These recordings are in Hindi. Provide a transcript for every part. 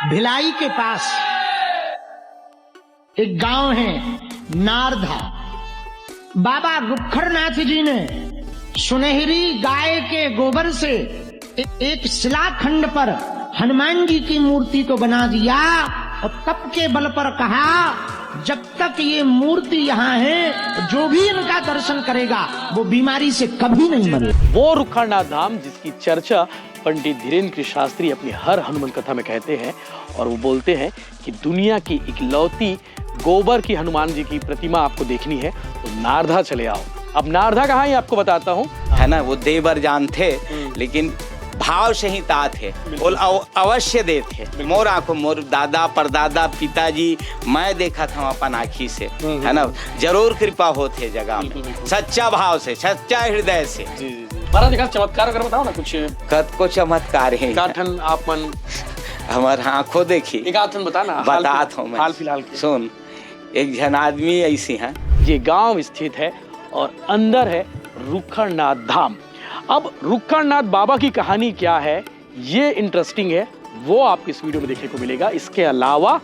भिलाई के पास एक गांव है नारधा। बाबा रुखड़नाथ जी ने सुनहरी गाय के गोबर से एक शिलाखंड पर हनुमान जी की मूर्ति को बना दिया और तप के बल पर कहा, जब तक ये मूर्ति यहाँ है जो भी इनका दर्शन करेगा वो बीमारी से कभी नहीं मरेगा। वो रुखड़नाथ धाम जिसकी चर्चा पंडित धीरेन्द्र शास्त्री अपनी हर हनुमान कथा में कहते हैं और वो बोलते हैं कि दुनिया की इकलौती गोबर की हनुमान जी की प्रतिमा आपको देखनी है तो नारधा चले आओ। अब नारधा कहाँ है आपको बताता हूँ। है ना, वो देवर जान थे लेकिन भाव से ही ता थे, वो अवश्य दे थे। मोर आंखों, मोर दादा परदादा पिताजी मैं देखा था अपन आँखी से, है ना। जरूर कृपा होते जगह में, सच्चा भाव से, सच्चा हृदय से। महाराज एक चमत्कार अगर बताओ ना कुछ। कत को चमत्कार है काठन आप मन हमारे आंखों देखी एक आठन बताना। बताता हूँ मैं, हाल फिलहाल सुन। एक जन आदमी ऐसी है, ये गांव स्थित है और अंदर है रुखड़नाथ धाम। अब रुखड़नाथ बाबा की कहानी क्या है ये इंटरेस्टिंग है, वो आपको इस वीडियो में देखने को मिलेगा। इसके अलावा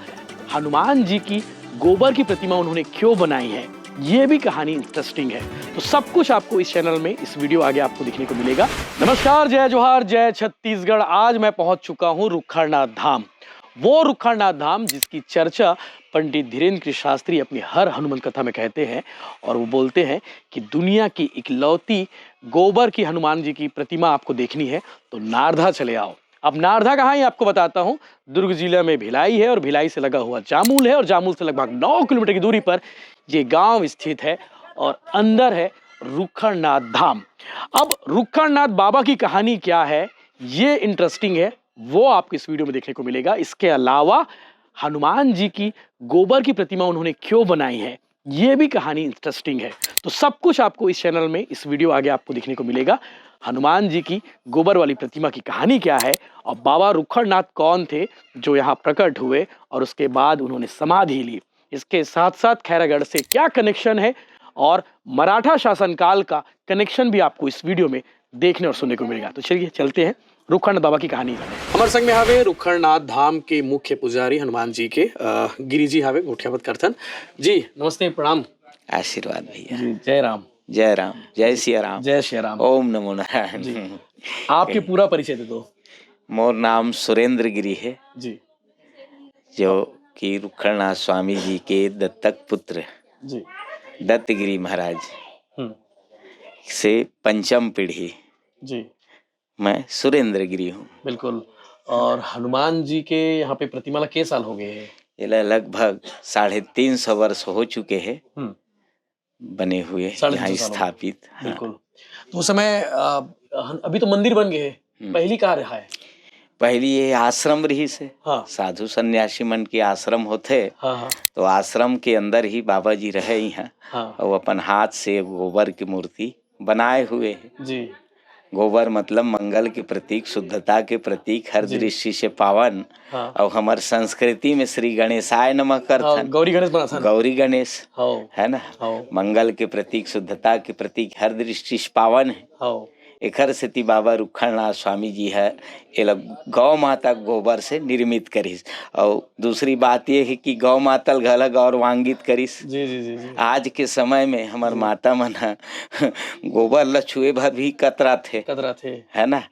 हनुमान जी की गोबर की प्रतिमा उन्होंने क्यों बनाई है ये भी कहानी इंटरेस्टिंग है। तो सब कुछ आपको इस चैनल में, इस वीडियो आगे आपको देखने को मिलेगा। नमस्कार, जय जोहार, जय छत्तीसगढ़। आज मैं पहुंच चुका हूं रुखड़नाथ धाम, वो रुखड़नाथ धाम जिसकी चर्चा पंडित धीरेन्द्र शास्त्री अपनी हर हनुमान कथा में कहते हैं और वो बोलते हैं कि दुनिया की इकलौती गोबर की हनुमान जी की प्रतिमा आपको देखनी है तो नारधा चले आओ। अब नारधा कहाँ है आपको बताता हूँ। दुर्ग जिला में भिलाई है और भिलाई से लगा हुआ जामुल है और जामुल से लगभग 9 किलोमीटर की दूरी पर ये गांव स्थित है और अंदर है रुखड़नाथ धाम। अब रुखड़नाथ बाबा की कहानी क्या है ये इंटरेस्टिंग है, वो आपको इस वीडियो में देखने को मिलेगा। इसके अलावा हनुमान जी की गोबर की प्रतिमा उन्होंने क्यों बनाई है ये भी कहानी इंटरेस्टिंग है। तो सब कुछ आपको इस चैनल में, इस वीडियो आगे आपको देखने को मिलेगा। हनुमान जी की गोबर वाली प्रतिमा की कहानी क्या है और बाबा रुखड़नाथ कौन थे जो यहाँ प्रकट हुए और उसके बाद उन्होंने समाधि ली। इसके साथ साथ खैरागढ़ से क्या कनेक्शन है और मराठा शासनकाल का कनेक्शन भी आपको इस वीडियो में देखने और सुनने को मिलेगा। तो चलिए चलते हैं रुखड़नाथ बाबा की कहानी। हमारे संग में हावे रुखड़नाथ धाम के मुख्य पुजारी हनुमान जी के गिरी जी हावे गोठियापत करथन जी। नमस्ते, प्रणाम, आशीर्वाद भैया। जय राम, जय राम, जय सिया राम, जय श्री राम। ओम नमो नारायण। आपके पूरा परिचय दे दो। मोर नाम सुरेंद्र गिरी है जी, जो कि रुखड़नाथ स्वामी जी के दत्तक पुत्र जी, दत्तगिरी महाराज से पंचम पीढ़ी जी, मैं सुरेंद्र गिरी हूँ। बिल्कुल। और हनुमान जी के यहाँ पे प्रतिमा के साल हो गए हैं? ये लगभग 350 वर्ष हो चुके हैं बने हुए, यहाँ स्थापित। बिल्कुल। तो उस समय अभी तो मंदिर बन गए हैं, पहली कहाँ रहा है? पहली ये आश्रम रही से। हाँ। साधु सन्यासी मन के आश्रम होते। हाँ। तो आश्रम के अंदर ही बाबा जी रहे हैं। हाँ। और अपन हाथ से गोबर की मूर्ति बनाए हुए हैं जी। गोबर मतलब मंगल के प्रतीक, शुद्धता के प्रतीक, हर दृष्टि से पावन। हाँ। और हमारे संस्कृति में श्री गणेशाय नमः करथन। गौरी गणेश बना था, गौरी गणेश है ना। हाँ। मंगल के प्रतीक, शुद्धता के प्रतीक, हर दृष्टि से पावन है। हाँ। एकर सेती बाबा रुखड़नाथ स्वामी जी है ये लोग गौ माता गोबर से निर्मित करिस। और दूसरी बात ये है कि गौ माता घला गौरवान्वित करिस। जी जी जी जी। आज के समय में हमार माता मन गोबर ल छुए भर भी कतरा थे, है ना।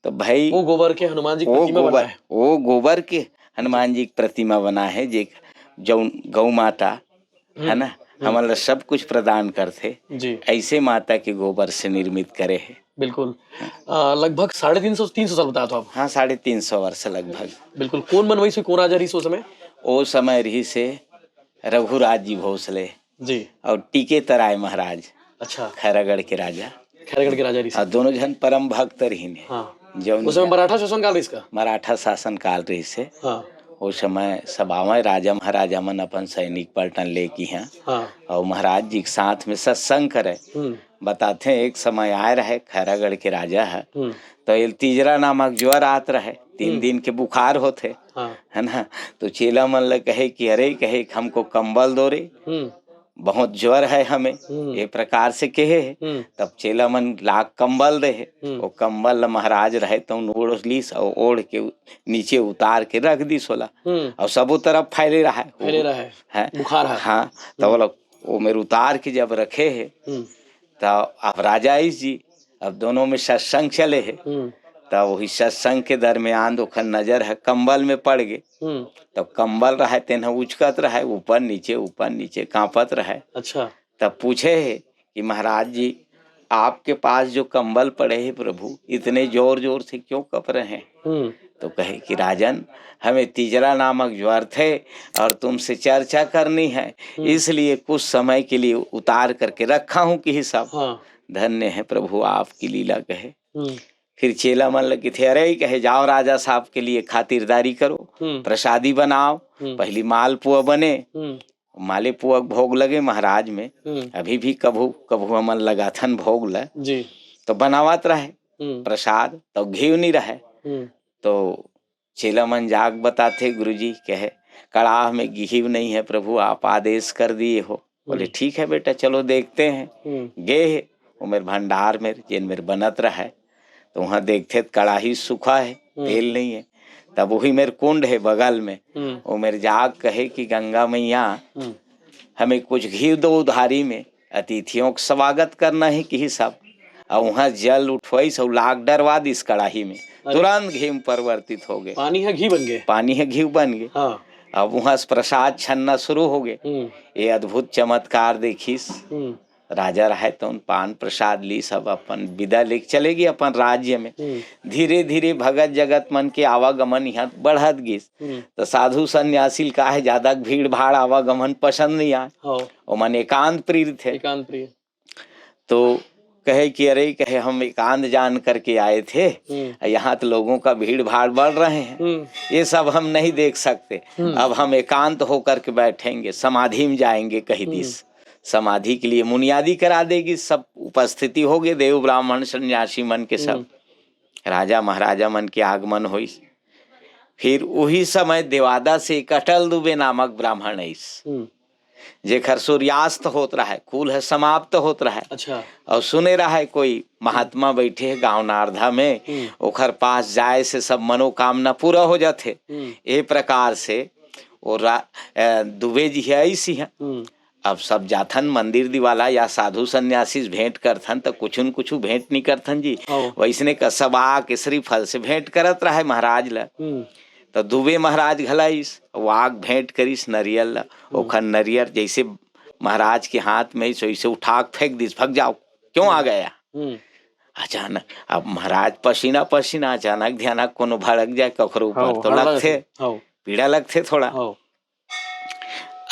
तो भाई वो गोबर के हनुमान जी की प्रतिमा बना है। वो गोबर के हनुमान जी की प्रतिमा बना है जो गौ माता है ना हमारा सब कुछ प्रदान करते जी। ऐसे माता के गोबर से निर्मित करे है। बिल्कुल। लगभग 350 साल बताया था आप। हाँ, 350 वर्ष लगभग। बिल्कुल। कौन बनवाई से, कौन राजा रही उस समय? वो समय रही से रघुराज जी भोसले जी और टीके तराय महाराज। अच्छा। खैरागढ़ के राजा। खैरागढ़ के राजा रही। हाँ, दोनों जन परम भक्त रही ने। हाँ। जो उस समय मराठा शासन काल इसका। मराठा शासन काल रही से। हाँ। उस समय सभावे राजा महाराजा मन अपन सैनिक पलटन लेके हैं। हाँ। और महाराज जी के साथ में सत्संग करे। बताते हैं एक समय आए रहे खैरागढ़ के राजा है तो तिजरा नामक ज्वर आत रहे, 3 दिन के बुखार होते। हाँ। है ना। तो चेला मन ल कहे कि अरे कहे हमको कंबल दो रे। बहुत ज्वर है हमें, ये प्रकार से कहे है। तब चेला मन लाख कंबल रहे, वो कंबल ला महाराज रहे तो ओढ़ लीस और ओढ़ के नीचे उतार के रख दी सोला, और सबो तरफ फैले रहा है बुखार है। हाँ, तो बोला वो मेरे उतार के जब रखे है, तो अब राजा इस जी अब दोनों में सत्संग चले है, तब वही सत्संग के दरमियान ओखर नजर है कंबल में पड़ गए। तब कंबल रहे तेना उचकत रहे, ऊपर नीचे कांपत रहे। अच्छा। तब पूछे है कि महाराज जी आपके पास जो कंबल पड़े हैं प्रभु, इतने जोर जोर से क्यों कप रहे हैं? तो कहे कि राजन, हमें तीजरा नामक ज्वर थे और तुमसे चर्चा करनी है, इसलिए कुछ समय के लिए उतार करके रखा हूँ कि सब। हाँ। धन्य है प्रभु आपकी लीला। कहे फिर चेला मन लगे थे, अरे कहे जाओ राजा साहब के लिए खातिरदारी करो, प्रसादी बनाओ। पहली मालपुआ बने, माले पुआ भोग लगे महाराज में। अभी भी कभू कभू हमन लगाथन भोग ल जी, तो बनावत रहे प्रसाद, तो घी नहीं रहे। तो चेला मन जाग बताते, गुरुजी कहे कड़ाह में घी नहीं है प्रभु, आप आदेश कर दिए हो। बोले ठीक है बेटा, चलो देखते हैं। गए वो मेरे भंडार में जिन मेरे बनत रहा है, तो वहाँ देखते कड़ाही सूखा है, तेल नहीं है। तब वही मेरे कुंड है बगल में, वो मेरे जाग कहे कि गंगा मैया हमें कुछ घी दो उधारी में, अतिथियों का स्वागत करना है कि सब। और वहाँ जल उठवाई सब लाग डरवा दी इस कड़ाही में, तुरंत घी में परिवर्तित हो गए, पानी है घी बन गए, पानी है घी बन गए। हाँ। अब वहाँ से प्रसाद छन्ना शुरू हो गए। ये अद्भुत चमत्कार देखिस। राजा रहे तो उन पान प्रसाद ली, सब अपन विदा लेके चलेगी अपन राज्य में। धीरे धीरे भगत जगत मन के आवागमन यहाँ बढ़त गिस। तो साधु सन्यासी का है ज्यादा भीड़ भाड़ आवागमन पसंद नहीं आए, वो मन एकांत प्रिय थे। एकांत प्रिय। तो कहे कि अरे कहे हम एकांत जान करके आए थे, यहाँ तो लोगों का भीड़ भाड़ बढ़ रहे हैं, ये सब हम नहीं देख सकते। अब हम एकांत होकर के बैठेंगे, समाधि में जाएंगे कहीं दिस। समाधि के लिए मुनियादी करा देगी, सब उपस्थिति होगी, देव ब्राह्मण सन्यासी मन के सब। राजा महाराजा मन के आगमन हुई। फिर वही समय देवादा से एक अटल दुबे नामक ब्राह्मण ऐस, जेकर सूर्यास्त होत रहा है, कुल है समाप्त होत रहा है। अच्छा। और सुने रहा है कोई महात्मा बैठे है गाँव नारधा में, ओखर पास जाए से सब मनोकामना पूरा हो जाते। ये प्रकार से वो दुबे जी है ऐसी है। अब सब जाथन मंदिर दिवाला या साधु सन्यासी भेंट करथन, तो कुछ न कुछ भेंट नहीं करथन जी। वैसने का सब आ केसरी फल से भेंट करत रहा है महाराज ला। तो दुबे महाराज घलाइस, वाग भेंट करिस नरियल ला। ओखर नरियर जैसे महाराज के हाथ में वैसे उठा फेंक दिस, भग जाओ, क्यों आ गया। अचानक अब महाराज पसीना पसीना, अचानक ध्यान कोनो भड़क जाए कखरो ऊपर तो लगते, पीड़ा लगते थोड़ा।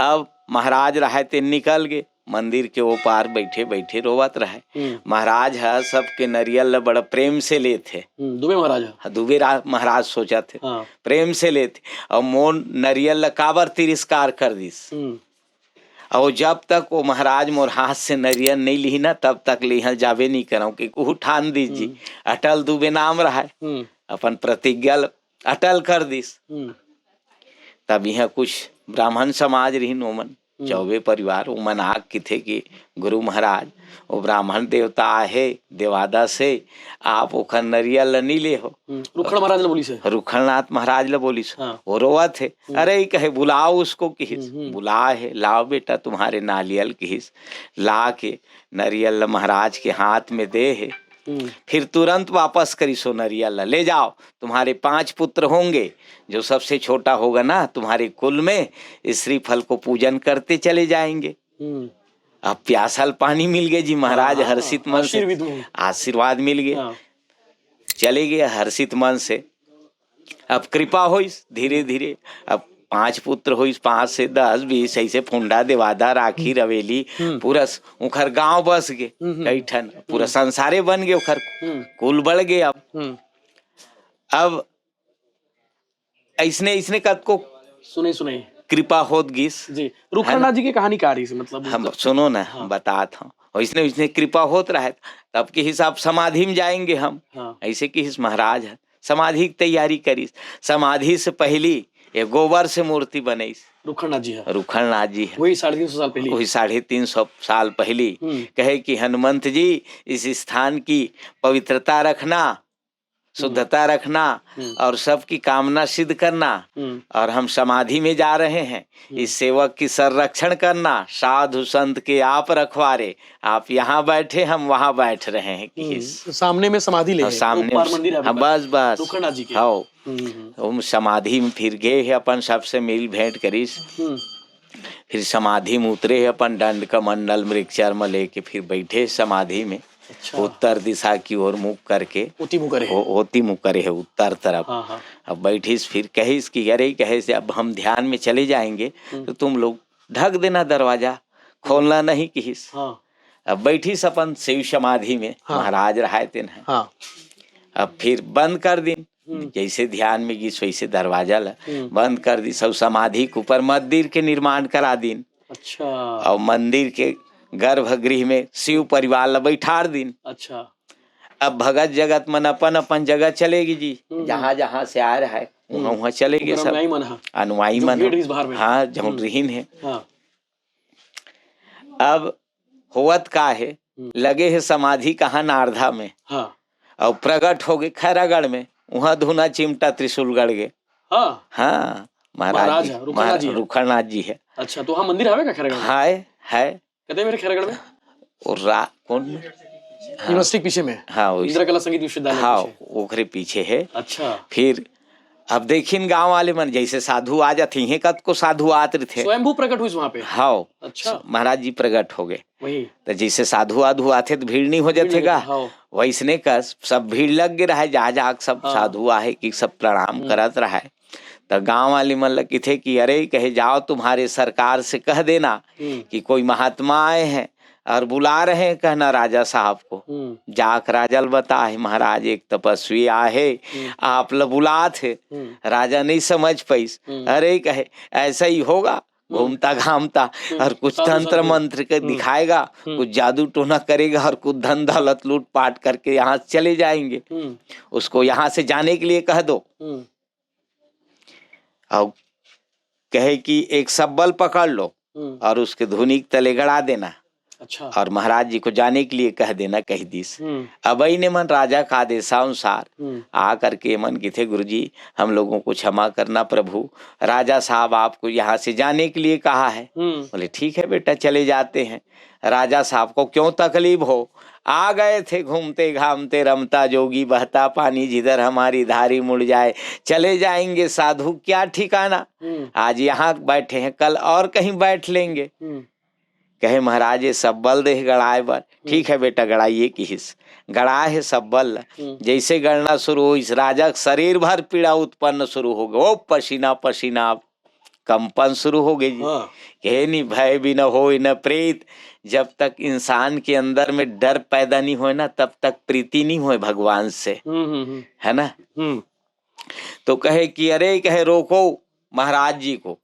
अब महाराज रहे ते निकल गए, मंदिर के वो पार बैठे बैठे रोवत रहे। महाराज है सबके नरियल बड़ा प्रेम से लेते। दुबे महाराज, दुबे महाराज सोचा थे प्रेम से लेते, और मोर नरियल काबर तिरस्कार कर दिस। और जब तक वो महाराज मोर हाथ से नरियल नहीं ली ना, तब तक लिहल जावे नहीं करो कि ठान दीजिए। अटल दुबे नाम रहा, अपन प्रतिज्ञा अटल कर दिस। तब यहाँ कुछ ब्राह्मण समाज रही नोमन, चौबे परिवार उमन आग की थे कि गुरु महाराज वो ब्राह्मण देवता है देवादा से, आप ओखर नरियल नहीं ले हो। रुखड़ महाराज ने बोली से, रुखड़नाथ महाराज ले बोली से। वो रोआ थे, अरे कहे बुलाओ उसको किहिस। बुला है, लाओ बेटा तुम्हारे नारियल किहिस। ला के नरियल महाराज के हाथ में दे है। फिर तुरंत वापस करी सो नरियल ले जाओ, तुम्हारे 5 पुत्र होंगे, जो सबसे छोटा होगा ना तुम्हारे कुल में, श्री फल को पूजन करते चले जाएंगे। अब प्यासल पानी मिल गए जी, महाराज हर्षित मन से आशीर्वाद मिल गया, चले गए हर्षित मन से। अब कृपा हुई धीरे धीरे, अब 5 पुत्र हुई, 5 से 10 20 ऐसे फुंडा देवादा राखी रवेली पूरा उखर गांव बस गए, कई ठन पूरा संसारे बन गए, उखर कुल बढ़ गए। अब ऐसने कद को सुने कृपा होत गिस जी। रुखड़नाथ जी की कहानी का रही मतलब हम सुनो ना, हम बतात हूँ। इसने कृपा होत रहा, तब के हिसाब समाधि में जाएंगे हम। ऐसे कि महाराज है समाधि की तैयारी करी, समाधि से पहली ये गोबर से मूर्ति बनी रुखड़नाथ जी है, रुखड़नाथ जी है, वही 350 साल पहले। वही 350 साल पहली। कहे कि हनुमंत जी इस स्थान की पवित्रता रखना, शुद्धता रखना और सबकी कामना सिद्ध करना, और हम समाधि में जा रहे हैं, इस सेवक की संरक्षण करना, साधु संत के आप रखवारे, आप यहाँ बैठे हम वहाँ बैठ रहे हैं कि सामने में समाधि ले, सामने मंदिर है, हाँ, बस बस रुखड़नाथ जी के। हाँ, हम समाधि में फिर गए है, अपन सबसे मिल भेंट करीस, फिर समाधि में उतरे है, अपन दंड का मंडल मृगचर्म लेके फिर बैठे समाधि में। अच्छा। उत्तर दिशा की ओर मुख करके, ओती मुँह करे है उत्तर तरफ। अब बैठीस, फिर कहीस कि अरे कहे से अब हम ध्यान में चले जाएंगे तो तुम लोग ढक देना, दरवाजा खोलना नहीं किस। अब बैठीस अपन शिव समाधि में, महाराज रहाय तेन है। अब फिर बंद कर दिन, जैसे ध्यान में गिस वैसे दरवाजा ला बंद कर दी। सब समाधि के ऊपर मंदिर के निर्माण करा दिन। अच्छा। और मंदिर के गर्भगृह में शिव परिवार ला बैठार दिन। अच्छा। अब भगत जगत मन अपन अपन जगह चलेगी जी, जहाँ जहाँ से आ रहा है वहाँ वहाँ चलेंगे सब अनुयायी मन। हाँ, जमुन रहीन है। अब होवत का है, लगे है समाधि कहाँ नारधा में, और प्रकट हो गए खैरागढ़ में, वहाँ धुना चिमटा त्रिशूलगढ़ गए। हाँ, महाराज रुखड़नाथ जी है। अच्छा, तो वहाँ मंदिर है क्या खैरागढ़ में? है कहते मेरे खैरागढ़ में, और कौन यूनिवर्सिटी के पीछे में। हाँ, इंदिरा कला संगीत विश्वविद्यालय। हाँ, ओकरे पीछे है। अच्छा। फिर अब देखिन गांव वाले मन जैसे साधु आ जाते हैं, कद को साधु आते थे, स्वयंभू प्रकट हुई वहाँ पे। हाँ। अच्छा। महाराज जी प्रकट हो गए, वही तो जैसे साधु आधु आते तो भीड़ नहीं हो जातेगा, वैसने का सब भीड़ लग गए रहा, जा जा सब साधु आहे कि सब प्रणाम करत रहा है। तो गांव वाले मन लगे थे कि अरे कहे जाओ तुम्हारे सरकार से कह देना कि कोई महात्मा आए हैं और बुला रहे हैं, कहना राजा साहब को। जाक राजल बता है, महाराज एक तपस्वी आए, आप ल बुला थे। राजा नहीं समझ पाइस, अरे कहे ऐसा ही होगा, घूमता घामता और कुछ तंत्र मंत्र के दिखाएगा, कुछ जादू टोना करेगा और कुछ धन दौलत लूट पाट करके यहाँ से चले जाएंगे, उसको यहाँ से जाने के लिए कह दो। और कहे कि एक सब्बल पकड़ लो और उसके धुनी तले गड़ा देना। अच्छा। और महाराज जी को जाने के लिए कह देना, कह दीस। अब ने मन राजा का आदेशानुसार आ करके मन की थे, गुरुजी हम लोगों को क्षमा करना प्रभु, राजा साहब आपको यहाँ से जाने के लिए कहा है। बोले ठीक है बेटा, चले जाते हैं। राजा साहब को क्यों तकलीफ हो, आ गए थे घूमते घामते, रमता जोगी बहता पानी, जिधर हमारी धारी मुड़ जाए चले जाएंगे, साधु क्या ठिकाना, आज यहाँ बैठे हैं कल और कहीं बैठ लेंगे। कहे महाराज ये सब्बल दे गड़ाए बर। ठीक है बेटा, गड़ाइए की हिस गड़ा है सब्बल। जैसे गड़ना शुरू हो, इस राजा शरीर भर पीड़ा उत्पन्न शुरू हो गया, वो पसीना पसीना कंपन शुरू हो गई जी। कहे नहीं भय भी न हो न प्रीत, जब तक इंसान के अंदर में डर पैदा नहीं हो ना, तब तक प्रीति नहीं हो भगवान से, है ना। तो कहे कि अरे कहे रोको महाराज जी को,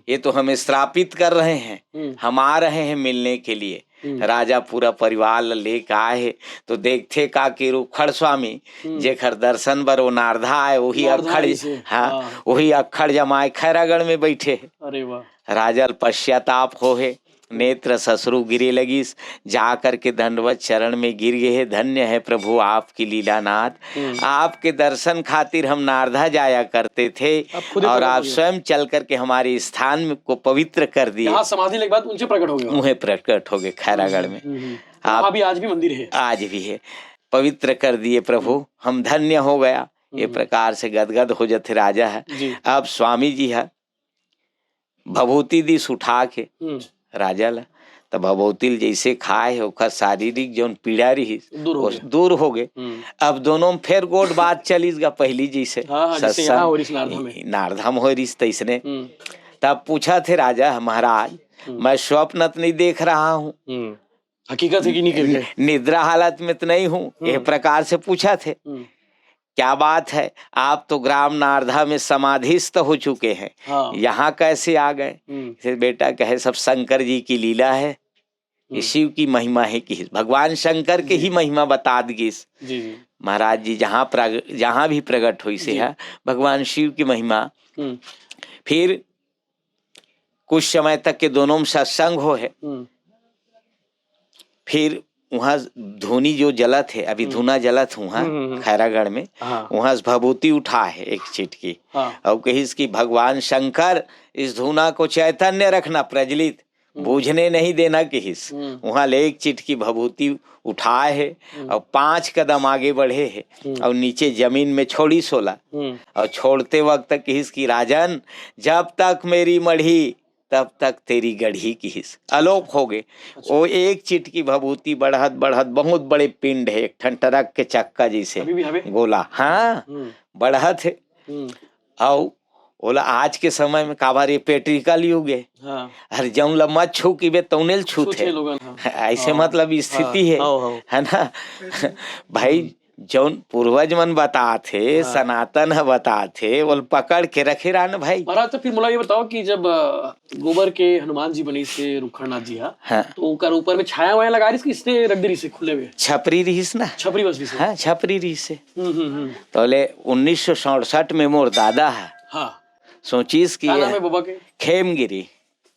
ये तो हमें श्रापित कर रहे हैं, हम आ रहे हैं मिलने के लिए। राजा पूरा परिवार लेके आए तो देखते का कि रुखड़ स्वामी जेखर दर्शन बर वो नारधा आए, वही अखड़, हाँ वही अखड़ जमाए खैरागढ़ में बैठे। अरे वाह। राजा पश्चाताप हो है, नेत्र ससुरु गिरे लगीस, जा करके दंडवत चरण में गिर गए है। धन्य है प्रभु आपकी लीलानाथ, आपके दर्शन खातिर हम नारधा जाया करते थे और आप स्वयं चल करके हमारे स्थान को पवित्र कर दिए। यहाँ समाधि के बाद उनसे प्रकट हो गए, मुहे प्रकट हो गए खैरागढ़ में। आप भी आज भी मंदिर है, आज भी है, पवित्र कर दिए प्रभु, हम धन्य हो गया। ये प्रकार से गदगद हो जाते राजा है। अब स्वामी जी है भभूति दिस उठा के राजा ला, तब भभूति जैसे खाए ओकर शारीरिक जो पीड़ा रही दूर हो गए। अब दोनों में फिर गोट बात चलीस गा पहली जैसे सत्संग नारधा में हो रही तैसने। तब पूछा थे राजा महाराज मैं स्वप्न नहीं देख रहा हूँ, हकीकत है कि नहीं, निद्रा हालत में तो नहीं हूँ, ये प्रकार से पूछा थे। क्या बात है, आप तो ग्राम नारधा में समाधिस्थ हो चुके हैं, यहाँ कैसे आ गए? बेटा कहे सब शंकर जी की लीला है, ये शिव की महिमा है कि भगवान शंकर के ही महिमा बता दीस। महाराज जी जहाँ भी प्रकट हुई से है भगवान शिव की महिमा। फिर कुछ समय तक के दोनों में सत्संग हो है। फिर वहाँ धुनी जो जलत है, अभी धुना जलत वहाँ खैरागढ़ में, वहाँ से भभूति उठा है एक चिटकी, और कही इसकी भगवान शंकर इस धुना को चैतन्य रखना, प्रज्वलित, बूझने नहीं देना किस। वहाँ ले एक चिटकी भभूति उठाए है और 5 कदम आगे बढ़े है और नीचे जमीन में छोड़ी 16, और छोड़ते वक्त किस की राजन, जब तक मेरी मढ़ी तब तक तेरी गढ़ी की हिस, अलोप हो गए। वो एक चिटकी भभूति बढ़त बढ़त बहुत बड़े पिंड है, एक ठन ट्रक के चक्का जैसे गोला, हाँ बढ़त है। और बोला आज के समय में काबार ये पेट्रिकल युग है, हर जौन ला मत छू की बे तौनेल छूत है, ऐसे मतलब स्थिति है ना भाई। जौन पूर्वज मन बताते, सनातन है बताते, वो पकड़ के रखे रहा ना भाई। महाराज तो फिर मुला ये बताओ कि जब गोबर के हनुमान जी बनी से रुखड़नाथ जी, हाँ, तो उनका ऊपर में छाया वाया लगा रही, इसने रख दी से खुले हुए छपरी रहीस ना, छपरी बस भी से, हाँ छपरी रही से। तो बोले 1967 में मोर दादा है, हाँ सोचीस की बाबा के खेमगिरी,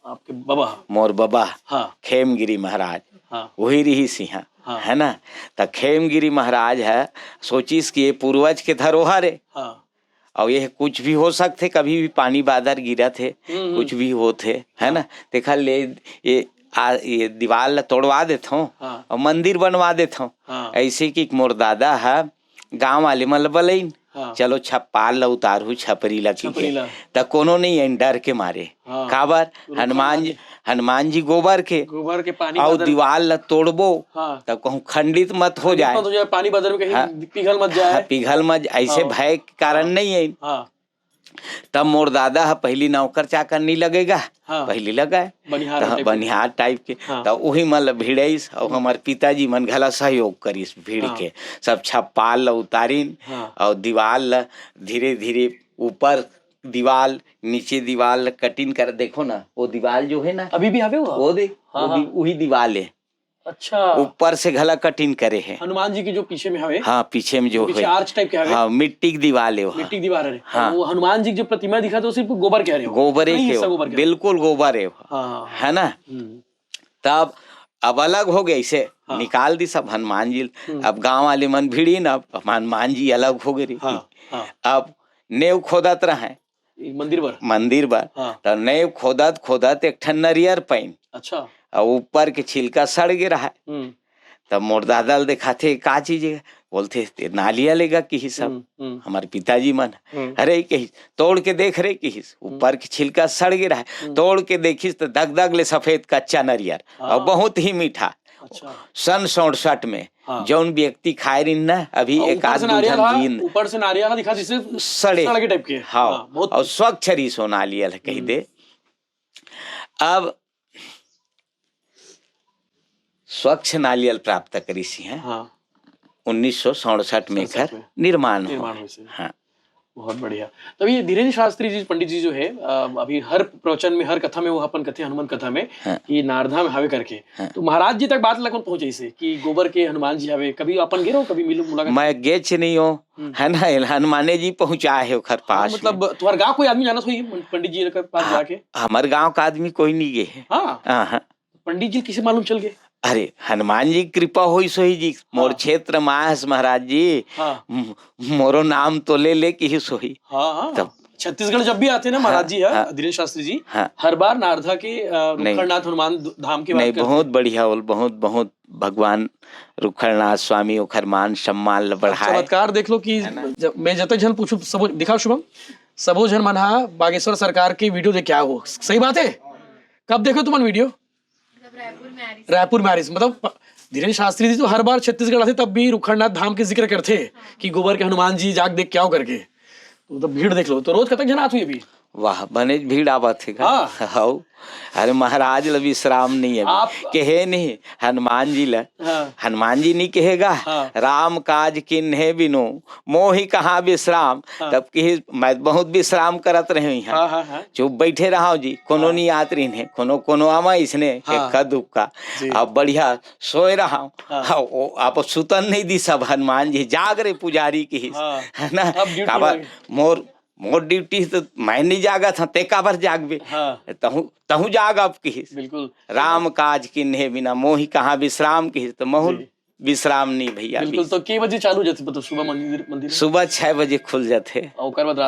आपके बाबा मोर बाबा, हाँ खेमगिरी महाराज, हाँ वही रही सिंहा, हाँ। है ना। तो खेमगिरी महाराज है, सोचिस कि ये पूर्वज के धरोहर है, हाँ। और ये कुछ भी हो सकते, कभी भी पानी बादर गिरा थे, कुछ भी होते, है ना। देखा ले ये दीवार तोड़वा देता हूँ, हाँ। और मंदिर बनवा देता हूँ, हाँ। ऐसे कि मोर दादा है गाँव वाले मतलब बलईन, हाँ। चलो छप्पाल ला उतारू छपरी ला की तो कोनो नहीं है, डर के मारे, हाँ। काबर हनुमान जी गोबर के पानी और दीवार ला तोड़बो, हाँ। तब कहूँ खंडित मत हो जाए, पानी बदल में कहीं, हाँ। पिघल मत जाए, हाँ, पिघल मत, ऐसे हाँ। भय के कारण, हाँ। नहीं है, हाँ। तब मोर दादा है पहली नौकर चाकर नहीं लगेगा, हाँ। पहली लगा है बनिहार टाइप के, हाँ। तो वही मतलब भिड़ईस, और हमारे पिताजी मन घला सहयोग करीस भीड़, हाँ। के सब छप्पाल ला उतारीन, हाँ। और दीवार ला धीरे धीरे ऊपर दीवार नीचे दीवार कटिंग कर, देखो ना वो दीवार जो है ना अभी भी आवे वो देख, हाँ। वही दीवार है, अच्छा ऊपर से घला कटिंग करे है हनुमान जी की जो पीछे में हवे, हाँ पीछे में जो है आर्च टाइप के हवे, हाँ मिट्टी की दीवार है, मिट्टी की दीवार है, हाँ। वो हनुमान जी की जो प्रतिमा दिखा तो सिर्फ गोबर के, गोबर के, बिल्कुल गोबर है, हाँ। है ना। तब अब अलग हो गए ऐसे, हाँ। निकाल दी सब हनुमान जी, अब गाँव वाले मन भिड़ी ना, अब हनुमान जी अलग हो गए, हाँ। अब नेव खोदत रहे मंदिर पर, हाँ। तो नेव खोदत एक ठन नरियर पैन, अच्छा, और ऊपर के छिलका सड़ गिरा है, तब मोर दादा दिखाते का चीज है, बोलते नालिया लेगा कि सब, हमारे पिताजी मन, अरे कही तोड़ के देख रहे कि ऊपर के छिलका सड़ गिरा है, तोड़ के देखिस तो दग दग ले सफेद कच्चा नरियर, और बहुत ही मीठा। अच्छा। सन 67 में, हाँ। जौन व्यक्ति खाए रही ना अभी एक आदमी ऊपर से नारियल दिखा जिससे सड़े टाइप के, हाँ, और स्वच्छ रही सो नारियल कही दे। अब स्वच्छ नारियल प्राप्त करी सी है, हाँ। 1967 में घर निर्माण हुआ, हाँ। बहुत बढ़िया। तब ये धीरेन्द्र शास्त्री जी पंडित जी जो है, अभी हर प्रवचन में हर कथा में वो अपन कथे हनुमान कथा में, हाँ। कि नारधा में हवे करके, हाँ। तो महाराज जी तक बात लगन पहुंचे इसे कि गोबर के हनुमान जी हवे, कभी अपन गे रहो, कभी मिलो मुलाकात? मैं गेच नहीं हो, है ना, हनुमाने जी पहुंचाए है घर पास, मतलब तुम्हारे गाँव कोई आदमी जाना हुई पंडित जी के पास जाके? हमारे गाँव का आदमी कोई नहीं गए, हाँ। पंडित जी किसे मालूम चल गए? अरे हनुमान जी कृपा हुई सोही जी, मोर क्षेत्र माहस महाराज जी, हाँ। मोरो नाम तो ले कि ही सोही, हाँ। तब छत्तीसगढ़ जब भी आते ना महाराज जी, हाँ। धीरेन्द्र शास्त्री जी, हाँ। हर बार नारधा के रुखड़नाथ हनुमान धाम के नहीं, बहुत बढ़िया, बहुत बहुत भगवान रुखड़नाथ स्वामी ओखर मान सम्मान बढ़ाए। चमत्कार देख लो कि मैं जब तक जन पूछू सब दिखाओ शुभम, सबो जन मन बागेश्वर सरकार की वीडियो देख क्या हो, सही बात है? कब देखो तुम वीडियो? रायपुर में आ रही, मतलब धीरेन्द्र शास्त्री जी तो हर बार छत्तीसगढ़ आते तब भी रुखड़नाथ धाम के जिक्र करते कि गोबर के हनुमान जी जाग देख क्या हो करके, तो भीड़ देख लो, तो रोज कतक जन आत हुई अभी? वाह बने भीड़ आवत है, हाँ। अरे महाराज ला विश्राम नहीं है, आप कहे नहीं हनुमान जी ला, हाँ। हनुमान जी नहीं कहेगा, हाँ। राम काज किन्हे बिनु मोहि कहाँ विश्राम, हाँ। तब कहे मैं बहुत विश्राम करत रहे हैं, हाँ। चुप बैठे रहा जी, कोनो नहीं आत रही है, कोनो आमा इसने, हाँ। एक दुक्का, अब बढ़िया सोए रहा हूँ, हाँ। आप सुतन नहीं दी सब हनुमान जी जाग रहे पुजारी की, है ना। मोर ड्यूटी तो मैं नहीं जागा था ते काबर जागबे। हाँ तहु जाग अब की बिल्कुल राम काज किन्हे बिना मोहि कहाँ विश्राम की, तो महु विश्राम नहीं भैया। बिल्कुल। तो के बजे चालू जाते मतलब सुबह मंदिर सुबह 6 बजे खुल जाते और ओकर बाद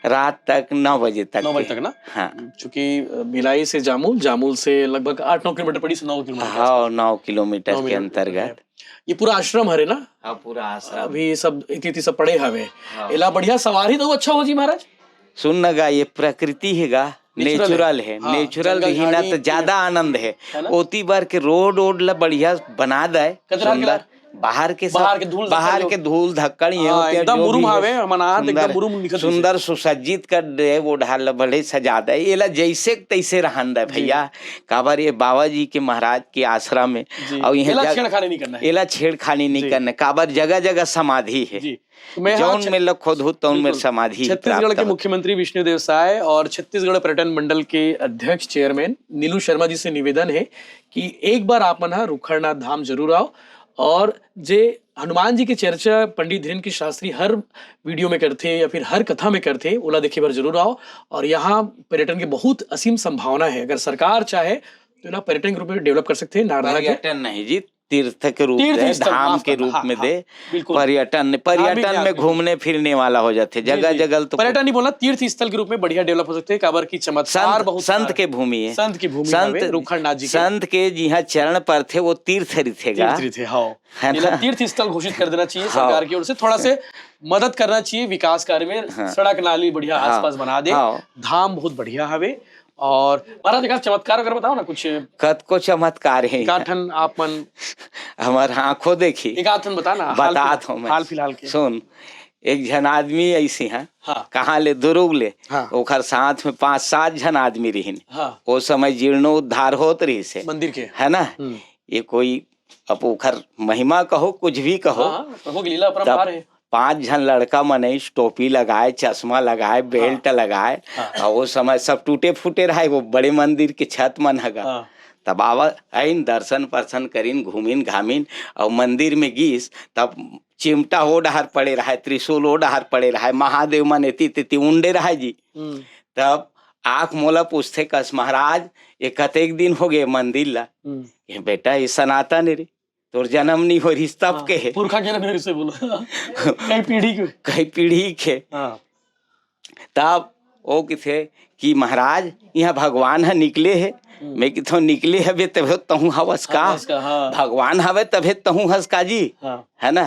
रात तक 9 बजे तक 9 बजे तक ना। हाँ चूंकि भिलाई से जामुल, जामुल से लगभग 8-9 किलोमीटर पड़ी से 9 किलोमीटर हाँ 9 किलोमीटर के अंतर्गत। ये पूरा आश्रम हरे ना। हाँ पूरा आश्रम अभी सब इति सब पड़े हवे। एला बढ़िया सवारी तो अच्छा हो जी महाराज। सुन गा ये प्रकृति हैगा, नेचुरल है। हाँ, नेचुरल जंगल रही ना झाड़ी तो ज्यादा आनंद है। ना? ओती बार के रोड ला बढ़िया बना दे कचरा के सुंदर। बाहर के धूल धक्कड़ ये हाँ, होते हैं एकदम जो भी मुरुम है, हावे अमनाथ एकदम सुंदर- मुरुम निकल सुंदर सुसज्जित कर दे वो ढाल बड़े सजा दे। ये ला जैसे तैसे रहन दे भैया। काबर ये बाबा जी के महाराज के आश्रम में और एला छेड़खानी नहीं करना है। एला छेड़खानी नहीं करना। काबर जगह जगह समाधि है। जौन में लख खोद हो तौन में समाधि। छत्तीसगढ़ के मुख्यमंत्री विष्णुदेव साय और छत्तीसगढ़ पर्यटन मंडल के अध्यक्ष चेयरमैन नीलू शर्मा जी से निवेदन है कि एक बार आप मन रुखड़नाथ धाम जरूर आओ। और जे हनुमान जी की चर्चा पंडित धीरेन्द्र की शास्त्री हर वीडियो में करते या फिर हर कथा में करते, ओला देखे बार जरूर आओ। और यहाँ पर्यटन की बहुत असीम संभावना है। अगर सरकार चाहे तो ना पर्यटन के रूप में डेवलप कर सकते हैं। पर्यटन नहीं जी, तीर्थ के रूप में, धाम के रूप में दे। पर्यटन में घूमने फिरने वाला हो जाते जगह जगह। तो पर्यटन नहीं बोलना, तीर्थ स्थल के रूप में बढ़िया डेवलप हो सकते हैं। काबर की चमत्कार बहुत संत के भूमि है। संत की भूमि संत रुखड़नाथ जी संत के जहाँ चरण पर थे वो तीर्थ रिथेगा है ना। तीर्थ स्थल घोषित कर देना चाहिए सरकार की ओर से। थोड़ा से मदद करना चाहिए विकास कार्य में। सड़क नाली बढ़िया आसपास बना दे। धाम बहुत बढ़िया हवे। और महाराज एक चमत्कार अगर बताओ ना कुछ। कद को चमत्कार है गाठन आप मन हमारे आंखों देखी एक आठन बताना बतात हूँ मैं। हाल फिलहाल के सुन, एक जन आदमी ऐसी है। कहाँ ले दुरुग ले ओखर साथ में 5-7 जन आदमी रही। वो समय जीर्णोद्धार होत रही से मंदिर के है ना। ये कोई अब ओखर महिमा कहो कुछ भी कहो, प्रभु की लीला अपरंपार है। 5 जन लड़का मनीष टोपी लगाए, चश्मा लगाए, बेल्ट लगाए। और वो समय सब टूटे फूटे रहे। वो बड़े मंदिर के छत मन हगा। तब आवा आइन दर्शन पर्शन करीन, घूमिन घामिन और मंदिर में गीस। तब चिमटा हो डहार पड़े रहा, त्रिशूल हो डहार पड़े रहा, महादेव मन एती तेती उंडे रहा जी। तब आँख मोला पूछते कस महाराज ये कतेक दिन हो गए मंदिर ला। ये बेटा ये सनातन रे, तोर जन्म नहीं हो रही तब के पुरखा के ना से बोलो कई पीढ़ी के। तब वो किथे कि महाराज यहाँ भगवान है निकले है। मैं किथों निकले हवे तबे तहु हवस का। भगवान हवे तबे तहु हस का जी है ना।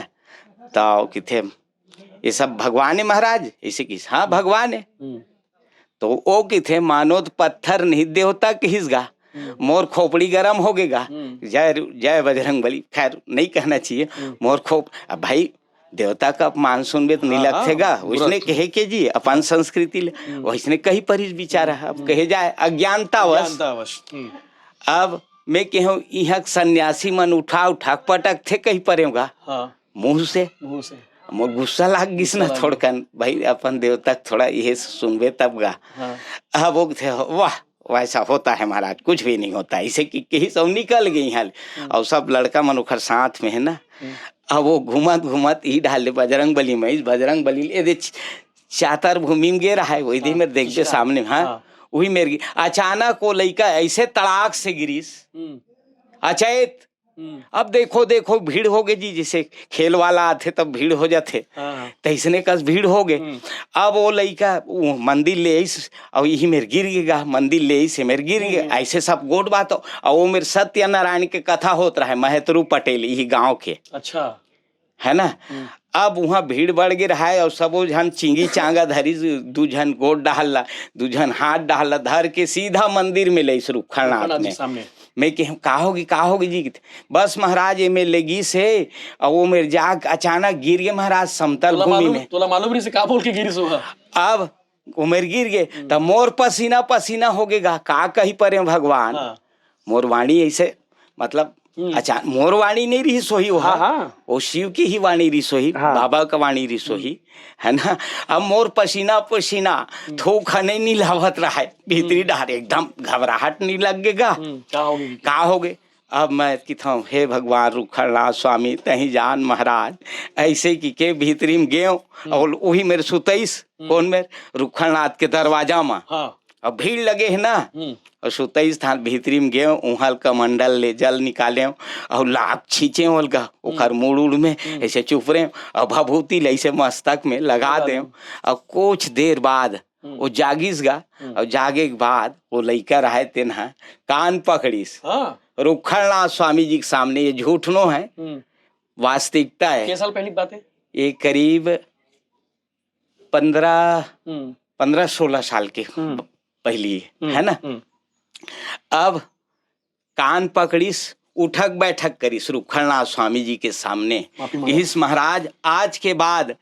तो किथे ये सब भगवान है महाराज ऐसे किस। हाँ भगवान है। तो वो किथे मानो तो पत्थर नहीं देवता किसगा मोर खोपड़ी गरम हो गएगा। जय जय बजरंग बली। खैर नहीं कहना चाहिए मोर खोप। अब भाई देवता का अपमान सुनबे तो नहीं लगेगा। उसने कहे के जी अपन संस्कृति वैसने कहीं पर विचार है। अब कहे जाए अज्ञानतावश। अब मैं कहूँ यहाँ सन्यासी मन उठा उठा पटक थे कहीं पर मुंह से मोर गुस्सा लाग गिस ना थोड़कन। भाई अपन देवता थोड़ा ये सुनबे तब गा। अब वो थे वाह वैसा होता है महाराज, कुछ भी नहीं होता। इसे कि सब निकल गई हैं। और सब लड़का मनुखर साथ में है ना। अब वो घूमत घूमत ही डाले बजरंग बली में। बजरंग बली ये चातर भूमि में गे रहा है। वही में देखते सामने। हाँ वही मेरे अचानक वो लड़का ऐसे तड़ाक से गिरीस अचेत। अब देखो देखो भीड़ हो गई जी। जैसे खेल वाला आते तब भीड़ हो जाते तैसने कस भीड़ हो गए। अब वो लड़का मंदिर ले और यही मेरे गिर गएगा। मंदिर ले से मेरे गिर गए। ऐसे सब गोट बात हो। और वो मेरे सत्यनारायण के कथा होता है महतरू पटेल यही गांव के। अच्छा है ना। अब वहाँ भीड़ बढ़ गई रहा है। और सब जन चिंगी चांगा धरी, 2 जन गोट डाहला, 2 जन हाथ डाहला धर के सीधा मंदिर में ले रुखड़नाथ में। मैं का होगी जी। बस महाराज ये में लगी से और वो मेरे जाग अचानक गिर गए महाराज समतल भूमि में। तोला मालूम नहीं से का बोल के गिरी सो। अब वो मेरे गिर गए तब मोर पसीना पसीना हो गएगा। का कहीं पर भगवान। मोर वाणी ऐसे मतलब अचानक मोर वाणी नहीं रही सोही वो शिव की ही वाणी रही सोही। बाबा का वाणी रही सोही है ना। अब मोर पसीना पसीना थोखा नहीं लावत रहा है। भीतरी डर एकदम घबराहट नहीं लगेगा। का हो गए अब मैं कहता हूँ हे भगवान रुखड़नाथ स्वामी तही जान महाराज ऐसे की के भीतरी में गेव और वही मेरे सुतईस कौन मेरे रुखड़नाथ के दरवाजा में हाँ अब भीड़ लगे है ना और सुतईस थान भीतरी में गए उहल कमंडल ले जल निकाले और लाख छींचे होलगा ओखर मुड़ उड़ में ऐसे चुप रहे और भभूति ऐसे मस्तक में लगा दे और कुछ देर बाद वो जागिस गा और जागे के बाद वो लड़का रहे तेना कान पकड़ीस हाँ रुखड़नाथ स्वामी जी के सामने। ये झूठ नो है वास्तविकता है। कितने साल पहले की बात है? ये करीब 15-16 साल के पहली है ना। अब कान पकड़ीस उठक बैठक करीस रुखड़नाथ स्वामी जी के सामने इस महाराज आज के बाद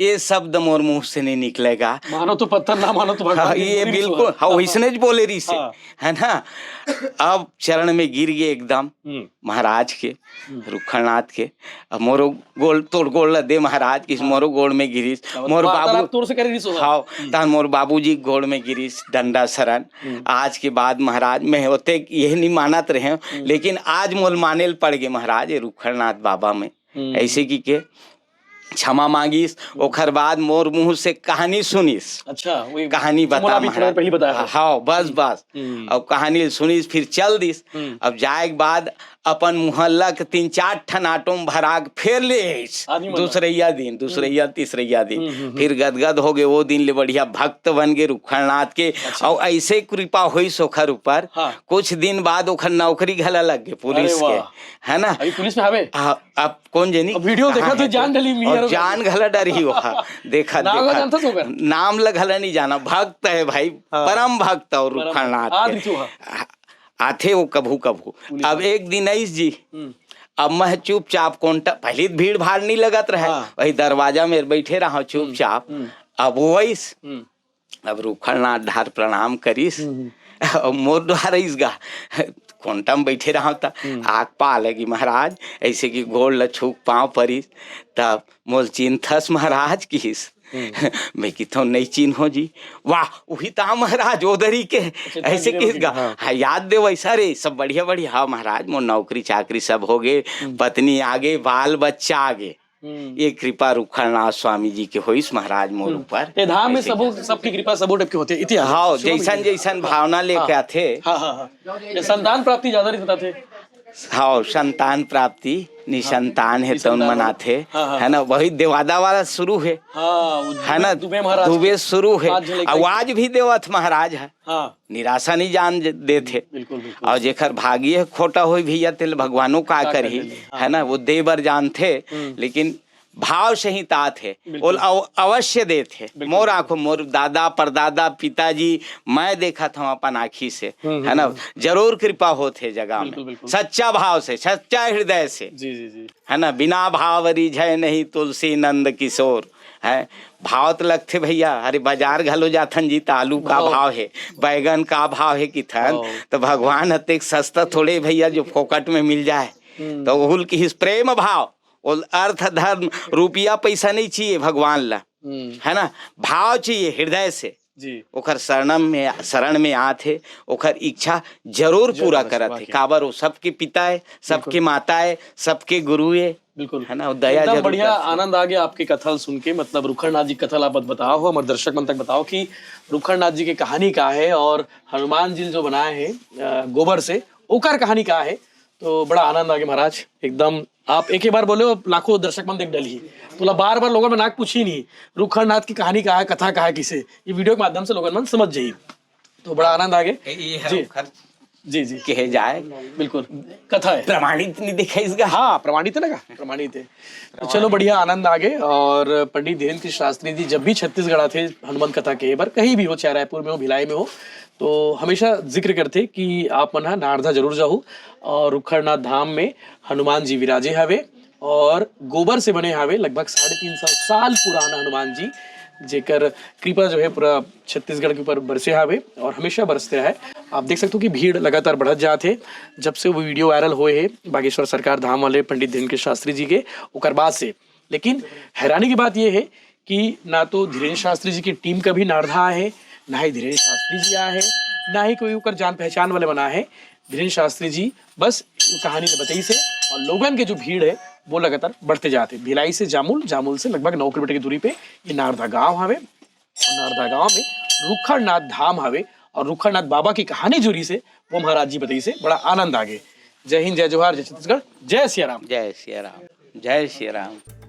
ये शब्द मोर मुंह से नहीं निकलेगा, मानो तो पत्थर ना मानो तो भगवान। ये बिल्कुल हाँ वैसने बोले रही से है ना। अब चरण में गिर गए एकदम महाराज के रुखड़नाथ के। अब मोरो गोल तोड़ गोल दे महाराज किस मोरो गोल में गिरीस मोर बाबू तोड़ से करी सो हाँ तान मोर बाबूजी गोल में गिरीस डंडा शरण। आज के बाद महाराज मैं होते यही नहीं मानत रहे लेकिन आज मोल माने पड़ गए महाराज ये रुखड़नाथ बाबा में ऐसे की के क्षमा मांगीस। ओखर बाद मोर मुंह से कहानी सुनीस। अच्छा वही कहानी बता महाराज पहली बताया हाँ बस बस अब कहानी सुनीस फिर चल दिस। अब जाए के बाद अपन मोहल्ला के 3-4 ठन आटो में भरा फिर ले दूसरैया तीसरैया दिन फिर गदगद हो गए। वो दिन ले बढ़िया भक्त बन गए रुखड़नाथ के। और ऐसे कृपा हुई सोखर ऊपर कुछ दिन बाद ओखर नौकरी घला लग गए पुलिस के है ना। अभी पुलिस में हवे अब कौन जनी वीडियो देखा तो जान डली जान घला डरी हो देखा नाम लगला नहीं जाना। भक्त है भाई परम भक्त और रुखड़नाथ आथे वो कभू कभू। अब एक दिन ऐस जी अब मैं चुपचाप कोंटा पहले भीड़ भाड़ नहीं लगत रहा वही दरवाजा में बैठे रहा चुपचाप। अब वैस अब रुखड़नाथ ढार प्रणाम करीस मोर ढार गा कोंटा में बैठे रहा था आग पा लगी महाराज ऐसे कि गोड़ लछूक पाँव परीस। तब मोल चिंथस महाराज किस मैं कितो नहीं चिन्ह हो जी वाह वही था महाराज ओदरी के ऐसे किस गा हाँ याद दे वैसा रे सब बढ़िया बढ़िया। हाँ महाराज मोर नौकरी चाकरी सब हो गए पत्नी आगे बाल बच्चा आगे ये कृपा रुखड़नाथ स्वामी जी के होइस महाराज मोर ऊपर। ये धाम में सबकी कृपा सबो टाइप के होते इतिहास हाँ जैसन जैसन भावना लेके आते ये संतान प्राप्ति ज्यादा नहीं बताते हाँ संतान प्राप्ति निसंतान है तो मनाथे है ना। वही देवादा वाला शुरू है ना दुबे शुरू है आवाज भी देवत महाराज है निराशा नहीं जान देते। और जेकर भाग्य खोटा हो भैया तेल भगवानों का करी है ना वो देवर जानते लेकिन भाव से ही तात है और अवश्य देते। मोर आंखों मोर दादा परदादा पिताजी मैं देखा था अपन आँखी से है ना जरूर कृपा होते जगह में सच्चा भाव से सच्चा हृदय से जी है ना। बिना भाव रिझय नहीं तुलसी नंद किशोर है भाव तो लगते भैया। अरे बाजार घलो जाथन जी तो आलू का भाव है बैगन का भाव है किथन तो भगवान हते सस्ता थोड़े भैया जो फोकट में मिल जाए तो उहुल की प्रेम भाव और अर्थ धर्म रुपया पैसा नहीं चाहिए भगवान ला है ना। भाव चाहिए हृदय से जी ओखर शरण में आथे ओखर इच्छा जरूर पूरा करत है। काबर वो सबके पिता है सबके माता है सबके गुरु है बिल्कुल है ना। दया जरूर बढ़िया आनंद आ गया आपके कथल सुन के। मतलब रुखड़नाथ जी कथल आप बताओ हमारे दर्शक मन तक बताओ कि रुखड़नाथ जी की कहानी क्या है और हनुमान जी जो बनाए हैं गोबर से ओकर कहानी क्या है। तो बड़ा आनंद आ गया महाराज एकदम। आप एक ही बार बोले लाखों दर्शक मन देख डली तो बार बार लोगों में नाक पूछी नहीं रुखड़नाथ की कहानी क्या है कथा क्या है किसे ये वीडियो के माध्यम से लोगों मन समझ जाइए। तो बड़ा आनंद आ गया जी जी कहे जाए बिल्कुल कथा है प्रमाणित नहीं दिखा इसका हाँ प्रमाणित है ना प्रमाणित है। तो चलो बढ़िया आनंद आ गए। और पंडित धीरेन्द्र शास्त्री जी जब भी छत्तीसगढ़ थे हनुमान कथा के बार कहीं भी हो चाहे रायपुर में हो भिलाई में हो तो हमेशा जिक्र करते कि आप मन नारधा जरूर जाओ। और रुखड़नाथ धाम में हनुमान जी विराजे हवे और गोबर से बने हवे लगभग 350 साल पुराना हनुमान जी जेकर कृपा जो है पूरा छत्तीसगढ़ के ऊपर बरसे हवे और हमेशा बरसते रहे। आप देख सकते हो कि भीड़ लगातार बढ़त जाते जब से वो वीडियो वायरल हुए है बागेश्वर सरकार धाम वाले पंडित धीरेन्द्र शास्त्री जी के ओकर बाद से। लेकिन हैरानी की बात यह है कि ना तो धीरेन्द्र शास्त्री जी की टीम कभी नारधा है ना ही धीरेन्द्र शास्त्री जी आए हैं, ना ही कोई ऊपर जान पहचान वाले बना है। धीरेन्द्र शास्त्री जी बस कहानी ने बताई से, और लोगन के जो भीड़ है वो लगातार बढ़ते जाते। भिलाई से जामुल, जामुल से लगभग 9 किलोमीटर की दूरी पे ये नारदा गांव हवे, और नारदा गांव में रुखड़नाथ धाम हवे, और रुखड़नाथ बाबा की कहानी जुड़ी से वो महाराज जी बताई से बड़ा आनंद आ गए। जय हिंद, जय जोहार, जय छत्तीसगढ़, जय सिया राम। जय श्री राम, जय श्री राम।